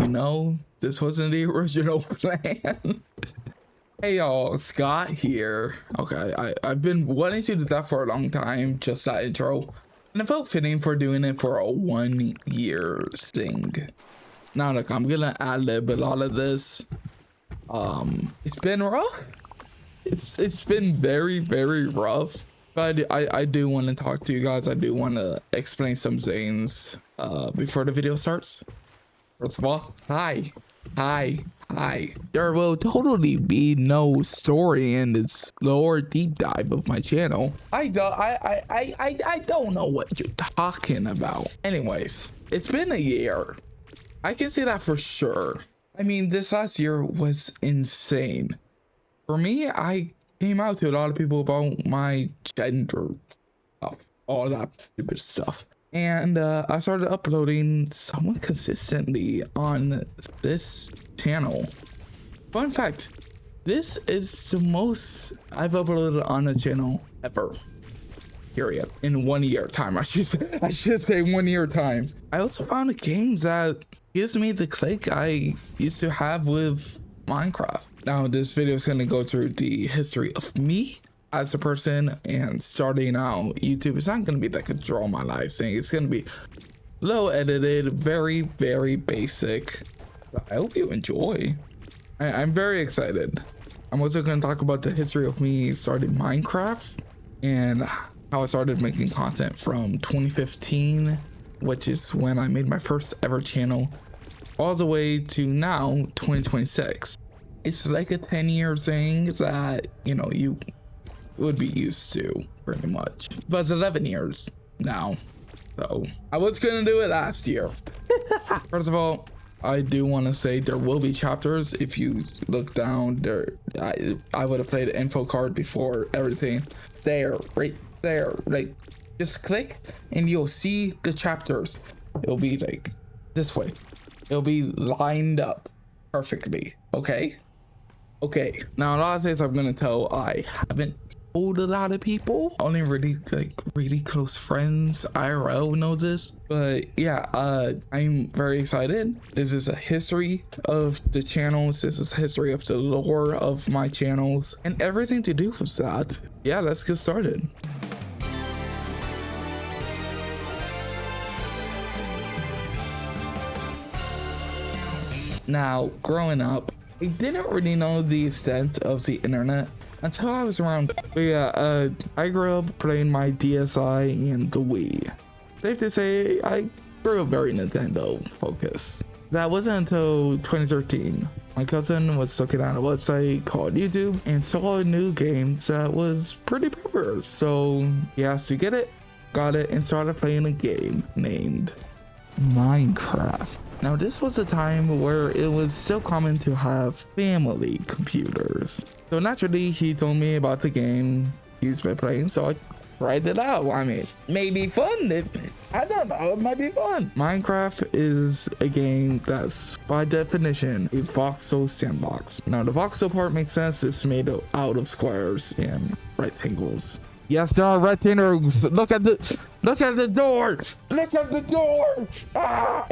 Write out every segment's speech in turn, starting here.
you know, this wasn't the original plan. Hey y'all, Scott here. Okay, I've been wanting to do that for a long time, just that intro. And it felt fitting for doing it for a 1 year thing. Now look, I'm gonna ad-lib a lot of this. It's been rough. It's been very, very rough. But I do want to talk to you guys. I do want to explain some things before the video starts. First of all, hi. There will totally be no story in this lower deep dive of my channel. I don't know what you're talking about. Anyways, it's been a year. I can say that for sure. I mean, this last year was insane. For me, I came out to a lot of people about my gender, all that stupid stuff. And I started uploading somewhat consistently on this channel. Fun fact, this is the most I've uploaded on a channel ever. Period. In 1 year time, I should say 1 year time. I also found games that gives me the click I used to have with Minecraft. Now this video is going to go through the history of me as a person and starting out YouTube. It's not going to be like a draw my life thing. It's going to be low edited, very, very basic. But I hope you enjoy. I'm very excited. I'm also going to talk about the history of me starting Minecraft and how I started making content from 2015, which is when I made my first ever channel, all the way to now 2026. It's like a 10-year thing that, you know, you would be used to pretty much, but it's 11 years now. So I was gonna do it last year. First of all, I do want to say there will be chapters. If you look down there, I would have played the info card before everything. There, right there, like just click and you'll see the chapters. It'll be like this way. It'll be lined up perfectly. Okay. Now a lot of things I'm gonna tell I haven't told a lot of people. Only really close friends IRL know this. But yeah, I'm very excited. This is a history of the channels. This is a history of the lore of my channels and everything to do with that. Yeah, let's get started. Now, growing up, I didn't really know the extent of the internet until I was around. But yeah, I grew up playing my DSi and the Wii. Safe to say, I grew up very Nintendo focused. That wasn't until 2013. My cousin was looking at a website called YouTube and saw a new game that was pretty popular. So he asked to get it, got it, and started playing a game named Minecraft. Now this was a time where it was still common to have family computers. So naturally he told me about the game he's been playing, so I tried it out. I mean, maybe fun. I don't know, it might be fun. Minecraft is a game that's by definition a voxel sandbox. Now the voxel part makes sense. It's made out of squares and rectangles. Yes, there are rectangles. Look at the door. Look at the door. Ah!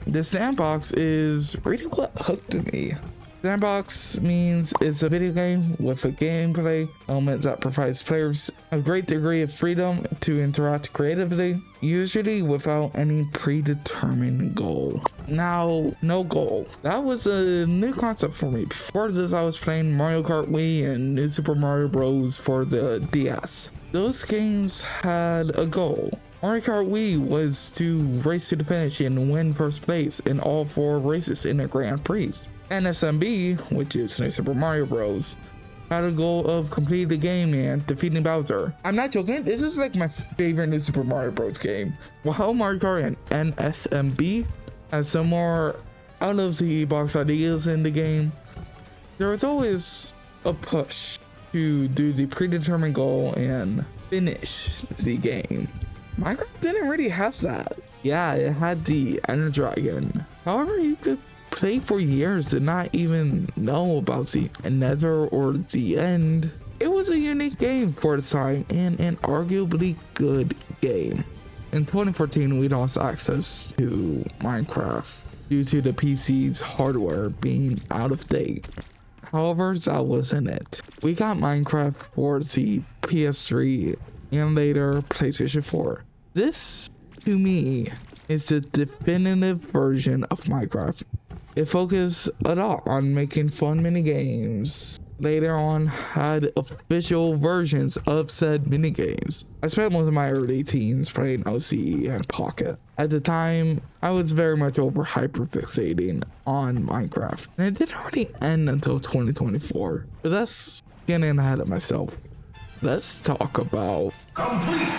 The sandbox is really what hooked me. Sandbox means it's a video game with a gameplay element that provides players a great degree of freedom to interact creatively, usually without any predetermined goal. Now, no goal. That was a new concept for me. Before this, I was playing Mario Kart Wii and New Super Mario Bros. For the DS. Those games had a goal. Mario Kart Wii was to race to the finish and win first place in all 4 races in the Grand Prix. NSMB, which is New Super Mario Bros., had a goal of completing the game and defeating Bowser. I'm not joking, this is like my favorite New Super Mario Bros. Game. While Mario Kart and NSMB has some more out of the box ideas in the game, there was always a push to do the predetermined goal and finish the game. Minecraft didn't really have that. Yeah, it had the Ender Dragon. However, you could play for years and not even know about the Nether or the End. It was a unique game for its time and an arguably good game. In 2014, we lost access to Minecraft due to the PC's hardware being out of date. However, that wasn't it. We got Minecraft for the PS3 and later PlayStation 4. This, to me, is the definitive version of Minecraft. It focused a lot on making fun mini games. Later on, had official versions of said mini games. I spent most of my early teens playing OCE and Pocket. At the time, I was very much over hyperfixating on Minecraft, and it didn't really end until 2024. But that's getting ahead of myself. Let's talk about complete.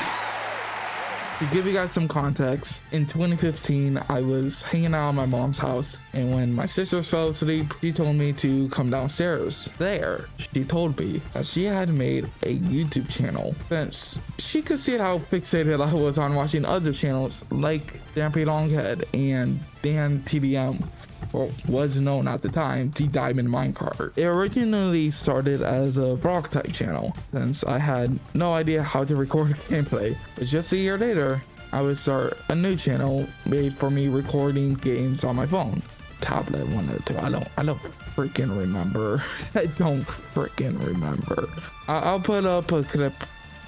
To give you guys some context, in 2015, I was hanging out at my mom's house, and when my sisters fell asleep, she told me to come downstairs. There, she told me that she had made a YouTube channel since she could see how fixated I was on watching other channels like Dampy Longhead and Dan TDM. Or was known at the time, the Diamond Minecart. It originally started as a vlog type channel, since I had no idea how to record gameplay. But just a year later, I would start a new channel made for me recording games on my phone. Tablet 1 or 2, I don't freaking remember. I don't freaking remember. I'll put up a clip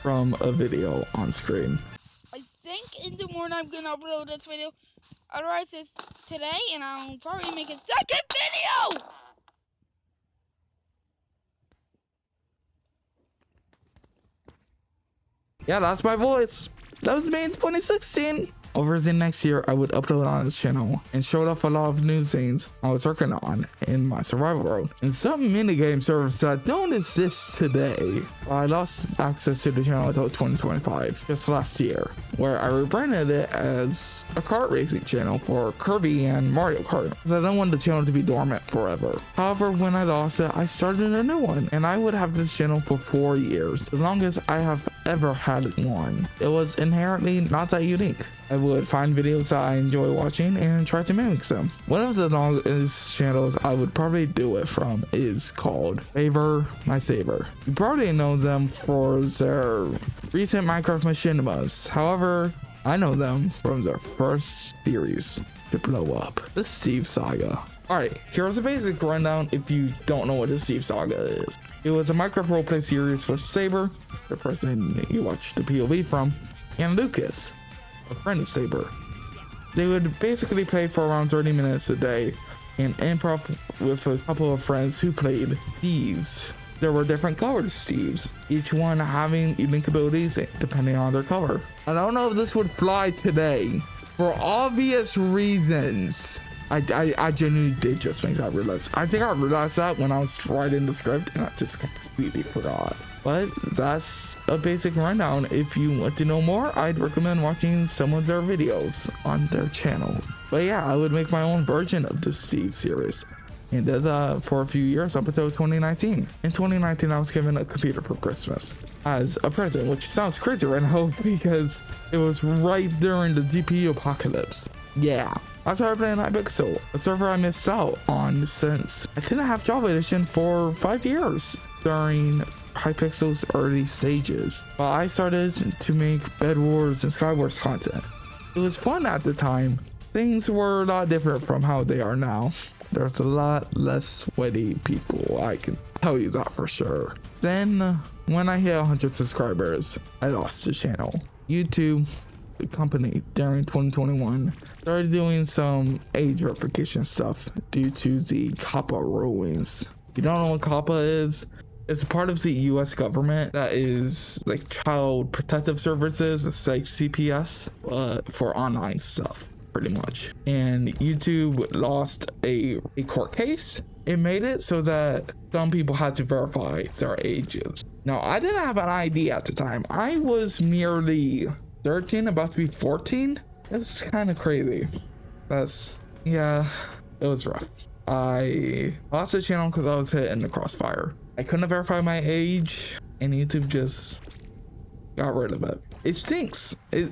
from a video on screen. I think in the morning I'm gonna upload this video. Otherwise, it's today, and I'll probably make a second video! Yeah, that's my voice. That was me in 2016. Over the next year, I would upload on this channel and showed off a lot of new things I was working on in my survival world and some minigame servers that don't exist today. I lost access to the channel until 2025, just last year, where I rebranded it as a kart racing channel for Kirby and Mario Kart, because I don't want the channel to be dormant forever. However, when I lost it, I started a new one, and I would have this channel for 4 years, as long as I have ever had one. It was inherently not that unique. I would find videos that I enjoy watching and try to mimic them. One of the longest channels I would probably do it from is called Favor My Saver. You probably know them for their recent Minecraft machinimas. However, I know them from their first series to blow up, the Steve Saga. Alright, here's a basic rundown if you don't know what the Steve Saga is. It was a Minecraft roleplay series with Saber, the person you watched the POV from, and Lucas, a friend of Saber. They would basically play for around 30 minutes a day and improv with a couple of friends who played Steves. There were different colored Steves, each one having unique abilities depending on their color. I don't know if this would fly today for obvious reasons. I genuinely did just make that realize. I think I realized that when I was writing the script and I just completely forgot. But that's a basic rundown. If you want to know more, I'd recommend watching some of their videos on their channels. But yeah, I would make my own version of the Steve series. And does for a few years up until 2019. In 2019, I was given a computer for Christmas as a present, which sounds crazy right now because it was right during the GPU apocalypse. Yeah, I started playing Hypixel, a server I missed out on since I didn't have Java Edition for 5 years during Hypixel's early stages. But I started to make Bed Wars and Skywars content. It was fun at the time. Things were a lot different from how they are now. There's a lot less sweaty people, I can tell you that for sure. Then, when I hit 100 subscribers, I lost the channel. YouTube, the company, during 2021, started doing some age verification stuff due to the COPPA rulings. If you don't know what COPPA is, it's a part of the US government that is like child protective services. It's like CPS, for online stuff. Pretty much. And YouTube lost a court case. It made it so that some people had to verify their ages. Now, I didn't have an ID at the time. I was merely 13, about to be 14. It's kind of crazy. Yeah, it was rough. I lost the channel because I was hit in the crossfire. I couldn't verify my age, and YouTube just got rid of it. It stinks. It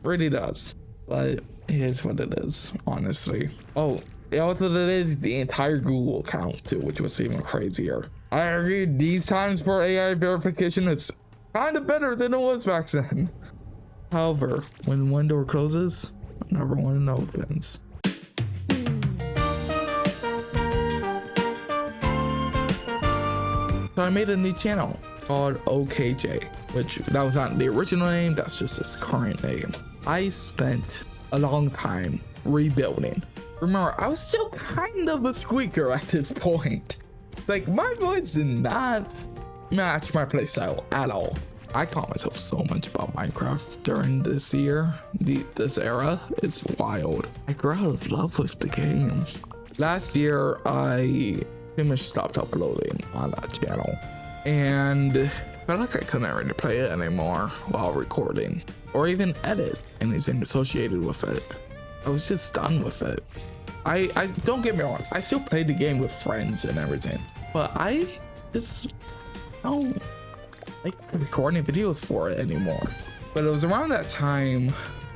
really does. But it is what it is, honestly. Oh, it also did the entire Google account too, which was even crazier. I agree, these times for AI verification, it's kind of better than it was back then. However, when one door closes, another one opens. I made a new channel called OKJ, which that was not the original name, that's just his current name. I spent a long time rebuilding. Remember, I was still kind of a squeaker at this point. Like, my voice did not match my playstyle at all. I taught myself so much about Minecraft during this year, this era. It's wild. I grew out of love with the game. Last year, I pretty much stopped uploading on that channel, and I felt like I couldn't really play it anymore while recording, or even edit anything associated with it. I was just done with it. I don't get me wrong, I still play the game with friends and everything, but I just don't like recording videos for it anymore. But it was around that time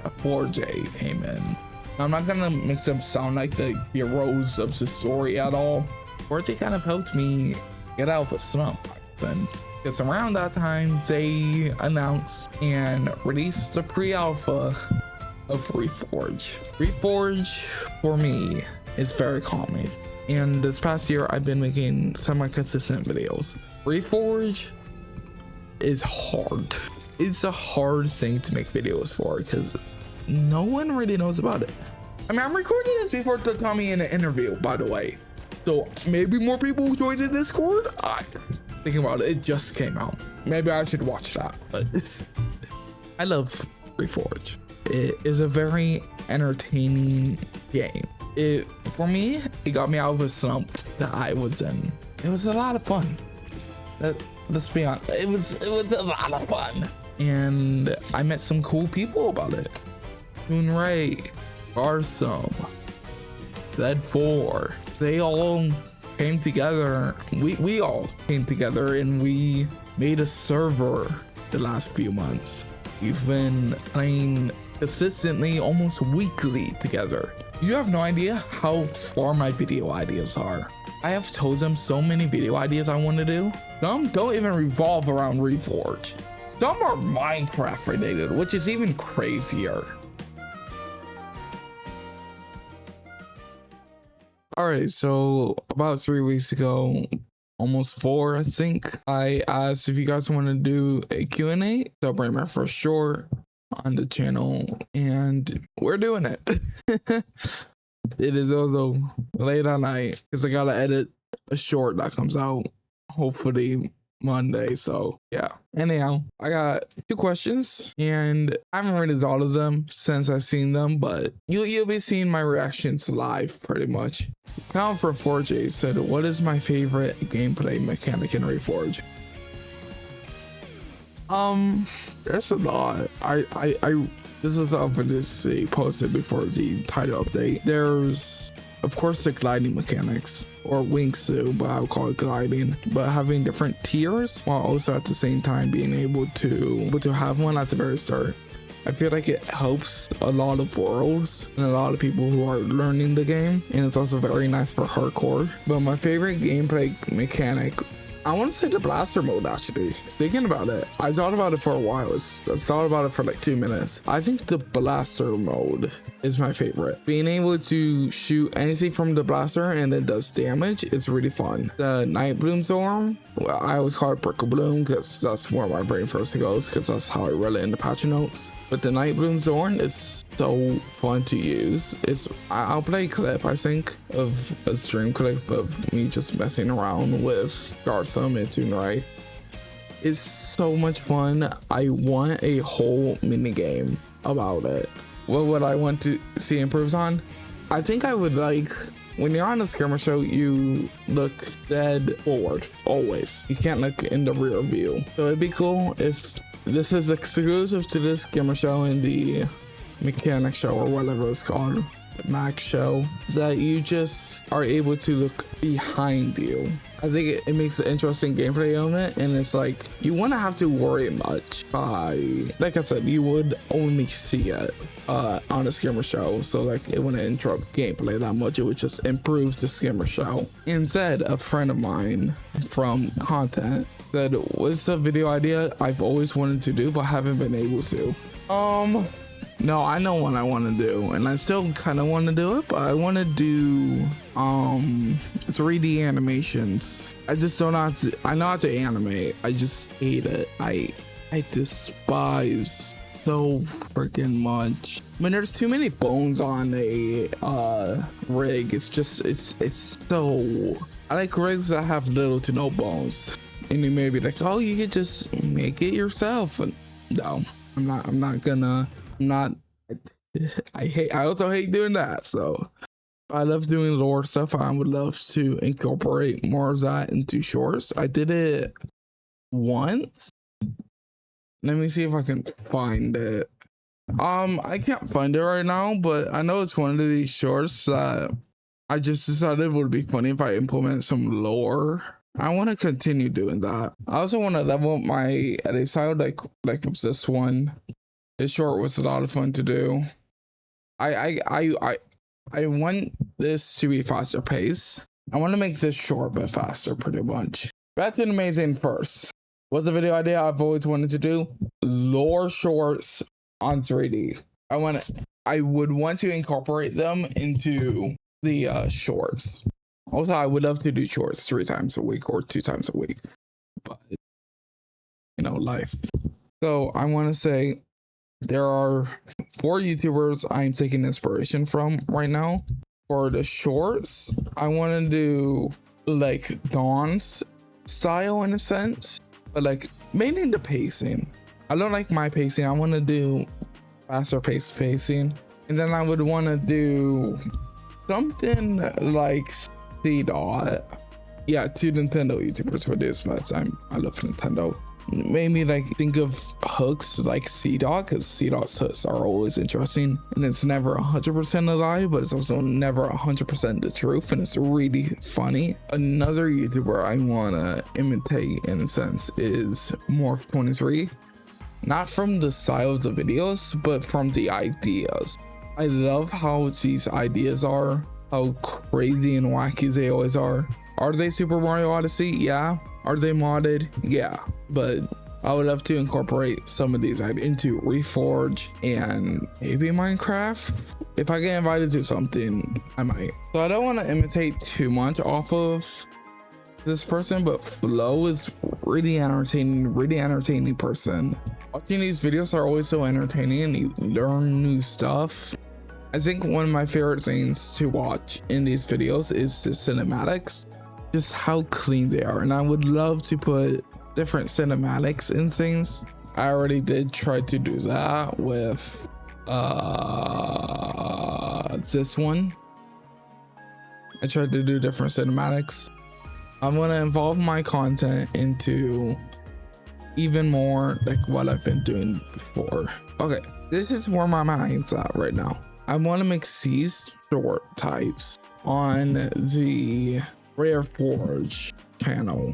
that 4J came in. I'm not gonna make them sound like the heroes of the story at all. 4J kind of helped me get out of the slump then, because around that time they announced and released the pre-alpha of Kayforj. Kayforj for me is very calming, and this past year I've been making semi-consistent videos. Kayforj is hard. It's a hard thing to make videos for because no one really knows about it. I mean, I'm recording this before they tell me in an interview, by the way, so maybe more people joined the Discord. Thinking about it, it just came out. Maybe I should watch that. But I love Kayforj. It is a very entertaining game. For me, it got me out of a slump that I was in. It was a lot of fun. Let's be honest, it was a lot of fun, and I met some cool people about it. Moonray, Garsom, Zed4, they all came together. We all came together and we made a server the last few months. We've been playing consistently, almost weekly together. You have no idea how far my video ideas are. I have told them so many video ideas I want to do. Some don't even revolve around Kayforj. Some are Minecraft related, which is even crazier. Alright, so about 3 weeks ago, almost 4, I think, I asked if you guys want to do a Q&A. Celebrate my first short on the channel, and we're doing it. It is also late at night because I gotta edit a short that comes out hopefully Monday. So yeah. Anyhow, I got 2 questions and I haven't really thought of them since I've seen them, but you'll be seeing my reactions live pretty much. Count for 4J said, what is my favorite gameplay mechanic in Kayforj? There's a lot. I this is obviously posted before the title update. There's of course the gliding mechanics, or wingsuit, but I'll call it gliding, but having different tiers while also at the same time being able to have one at the very start. I feel like it helps a lot of worlds and a lot of people who are learning the game, and it's also very nice for hardcore. But my favorite gameplay mechanic, I want to say the blaster mode, actually. Thinking about it, I thought about it for a while. I thought about it for like 2 minutes. I think the blaster mode is my favorite. Being able to shoot anything from the blaster and it does damage is really fun. The Night Bloom Storm, well, I always call it Prickle Bloom because that's where my brain first goes, because that's how I read it in the patch notes. But the Night Bloom Zorn is so fun to use. I'll play a clip, I think, of a stream clip of me just messing around with Garsom and Toonrai. It's so much fun. I want a whole mini game about it. What would I want to see improved on? I think I would like, when you're on a skirmish show, you look dead forward, always. You can't look in the rear view. So it'd be cool if this is exclusive to this skirmish show and the mechanic show, or whatever it's called, the max show, that you just are able to look behind you. I think it makes an interesting gameplay element, and it's like you wouldn't have to worry much by, like I said, you would only see it on a skimmer show, so like it wouldn't interrupt gameplay that much. It would just improve the skimmer show. Instead, a friend of mine from content said, what's a video idea I've always wanted to do but haven't been able to? No, I know what I want to do, and I still kind of want to do it, but I want to do 3D animations. I just don't know how to. I know how to animate. I just hate it. I despise so freaking much. I mean, there's too many bones on a rig. It's just it's so. I like rigs that have little to no bones. And you may be like, oh, you could just make it yourself. And no, I'm not gonna. I also hate doing that. So I love doing lore stuff. I would love to incorporate more of that into shorts. I did it once. Let me see if I can find it. I can't find it right now, but I know it's one of these shorts that I just decided it would be funny if I implement some lore. I want to continue doing that. I also want to level up my edit style, like with this one. This short was a lot of fun to do. I want this to be faster pace. I want to make this short a bit faster, pretty much. That's an amazing first. What's the video idea I've always wanted to do? Lore shorts on 3D. I would want to incorporate them into the shorts. Also, I would love to do shorts 3 times a week or 2 times a week, but you know, life. So I want to say there are 4 YouTubers I'm taking inspiration from right now. For the shorts, I want to do like Dawn's style in a sense, but like mainly the pacing. I don't like my pacing. I want to do faster paced pacing, and then I would want to do something like C Dot. Yeah, 2 Nintendo YouTubers for this, but I love Nintendo. Made me like think of hooks like C Dot, because C Dot's hooks are always interesting, and it's never 100% a lie, but it's also never 100% the truth, and it's really funny. Another YouTuber I want to imitate in a sense is Morph23, not from the style of the videos, but from the ideas. I love how these ideas are, how crazy and wacky they always are. Are they Super Mario Odyssey? Yeah. Are they modded? Yeah. But I would love to incorporate some of these into Kayforj and maybe Minecraft. If I get invited to something, I might. So I don't want to imitate too much off of this person, but Flo is really entertaining person. Watching these videos are always so entertaining, and you learn new stuff. I think one of my favorite things to watch in these videos is the cinematics, just how clean they are. And I would love to put different cinematics in things. I already did try to do that with this one. I tried to do different cinematics. I'm gonna involve my content into even more like what I've been doing before. Okay, this is where my mind's at right now. I want to make these short types on the Kayforj channel.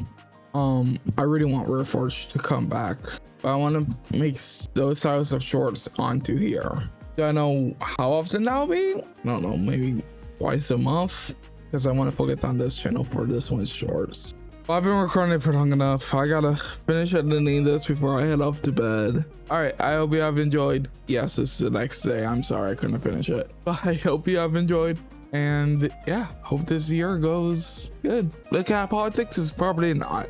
I really want Kayforj to come back, but I want to make those styles of shorts onto here. Do I know how often that'll be? I don't know, maybe twice a month, because I want to focus on this channel for this one's shorts. Well, I've been recording for long enough. I gotta finish editing this before I head off to bed. All right, I hope you have enjoyed. Yes, it's the next day. I'm sorry I couldn't finish it, but I hope you have enjoyed. And yeah, hope this year goes good. Look at politics is probably not.